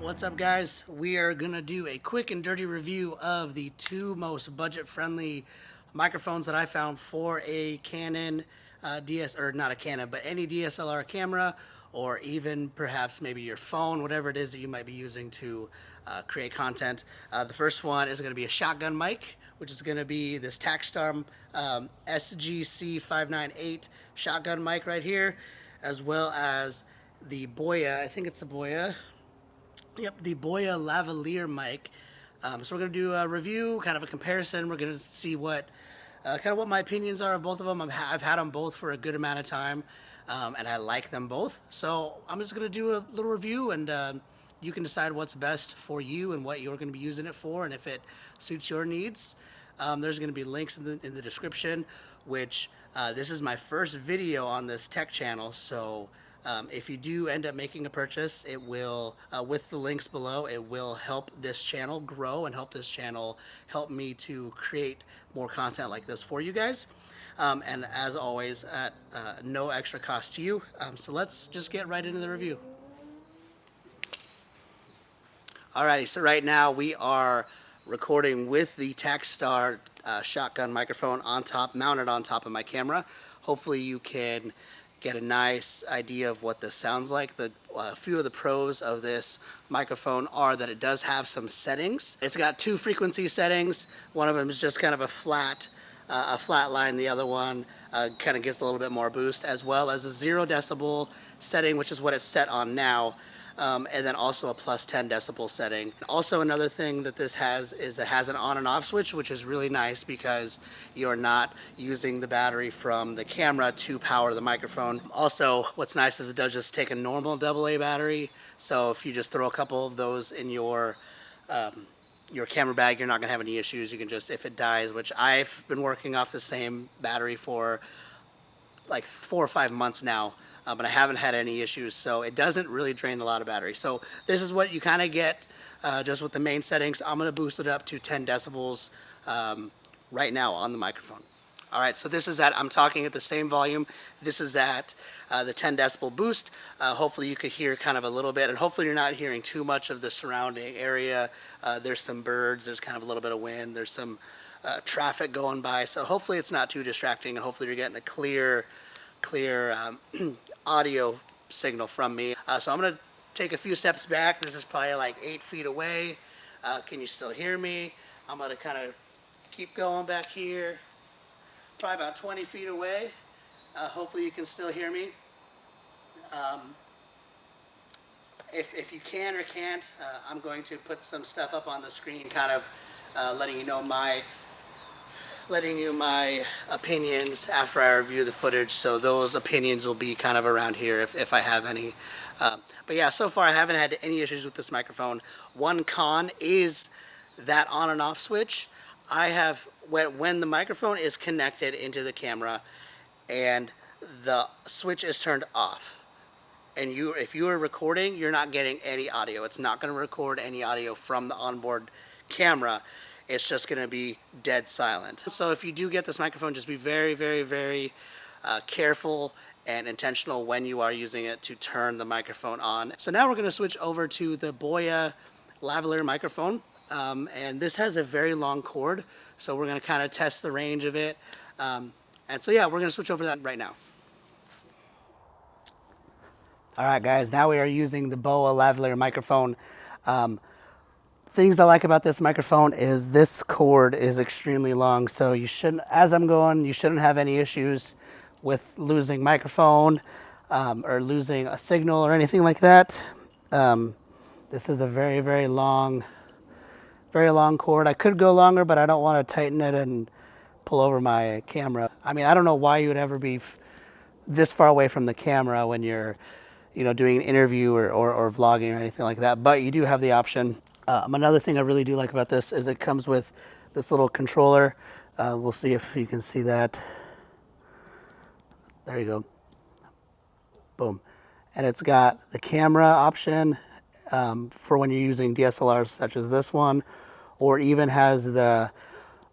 What's up, guys? We are gonna do a quick and dirty review of the two most budget-friendly microphones that I found for a Canon or not a Canon, but any DSLR camera, or even perhaps maybe your phone, whatever it is that you might be using to create content. The first one is gonna be a shotgun mic, which is gonna be this Takstar SGC 598 shotgun mic right here, as well as the Boya. I think it's the Boya. Yep, the Boya lavalier mic. So we're gonna do a review, kind of a comparison. We're gonna see what kind of what my opinions are of both of them. I've had them both for a good amount of time, and I like them both. So I'm just gonna do a little review, and you can decide what's best for you and what you're gonna be using it for, and if it suits your needs. There's gonna be links in the description. Which this is my first video on this tech channel, so. If you do end up making a purchase, it will, with the links below, it will help this channel grow and help this channel help me to create more content like this for you guys. And as always, at no extra cost to you. So let's just get right into the review. Alrighty, so right now we are recording with the Takstar shotgun microphone on top, mounted on top of my camera. Hopefully you can get a nice idea of what this sounds like. A few of the pros of this microphone are that it does have some settings. It's got two frequency settings. One of them is just kind of a flat line. The other one kind of gives a little bit more boost, as well as a 0 decibel setting, which is what it's set on now. And then also a plus 10 decibel setting. Also, another thing that this has is it has an on and off switch, which is really nice because you're not using the battery from the camera to power the microphone. Also, what's nice is it does just take a normal AA battery. So if you just throw a couple of those in your camera bag, you're not gonna have any issues. You can just, if it dies, which I've been working off the same battery for like 4 or 5 months now. But I haven't had any issues, so it doesn't really drain a lot of battery. So this is what you kind of get just with the main settings. I'm going to boost it up to 10 decibels right now on the microphone. All right, so this is at, I'm talking at the same volume. This is at the 10 decibel boost. Hopefully you could hear kind of a little bit, and hopefully you're not hearing too much of the surrounding area. There's some birds, there's kind of a little bit of wind, there's some traffic going by, so hopefully it's not too distracting, and hopefully you're getting a clear audio signal from me. So I'm gonna take a few steps back. This is probably like 8 feet away. Can you still hear me? I'm gonna kind of keep going back here, probably about 20 feet away. Hopefully you can still hear me. If you can or can't, I'm going to put some stuff up on the screen, kind of letting you know my opinions after I review the footage, so those opinions will be kind of around here if I have any. But yeah, so far I haven't had any issues with this microphone. One con is that on and off switch. I have, when the microphone is connected into the camera and the switch is turned off, and if you are recording, you're not getting any audio. It's not going to record any audio from the onboard camera. It's just going to be dead silent. So if you do get this microphone, just be very, very, very careful and intentional when you are using it to turn the microphone on. So now we're going to switch over to the Boya lavalier microphone. And this has a very long cord, so we're going to kind of test the range of it. And so yeah, we're going to switch over to that right now. All right, guys, now we are using the Boya lavalier microphone. Things I like about this microphone is this cord is extremely long, so you shouldn't, as I'm going, you shouldn't have any issues with losing microphone or losing a signal or anything like that. This is a very, very long cord. I could go longer, but I don't want to tighten it and pull over my camera. I mean, I don't know why you would ever be this far away from the camera when you're, doing an interview or vlogging or anything like that, but you do have the option. Another thing I really do like about this is it comes with this little controller. We'll see if you can see that. There you go. Boom. And it's got the camera option for when you're using DSLRs such as this one, or even has the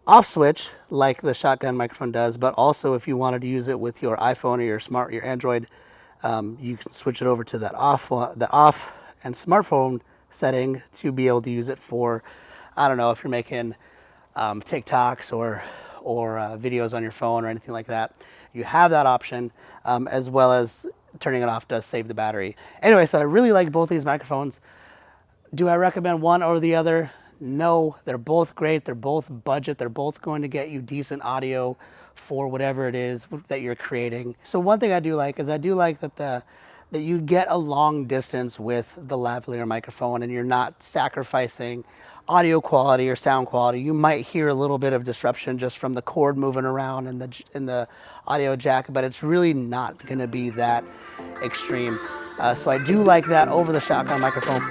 off switch like the shotgun microphone does, but also if you wanted to use it with your iPhone or your Android, you can switch it over to that off and smartphone setting to be able to use it for, I don't know, if you're making TikToks or videos on your phone or anything like that. You have that option, as well as turning it off does save the battery. Anyway, so I really like both these microphones. Do I recommend one over the other? No, they're both great. They're both budget. They're both going to get you decent audio for whatever it is that you're creating. So one thing I do like is I do like that you get a long distance with the lavalier microphone and you're not sacrificing audio quality or sound quality. You might hear a little bit of disruption just from the cord moving around in the audio jack, but it's really not going to be that extreme. So I do like that over the shotgun microphone.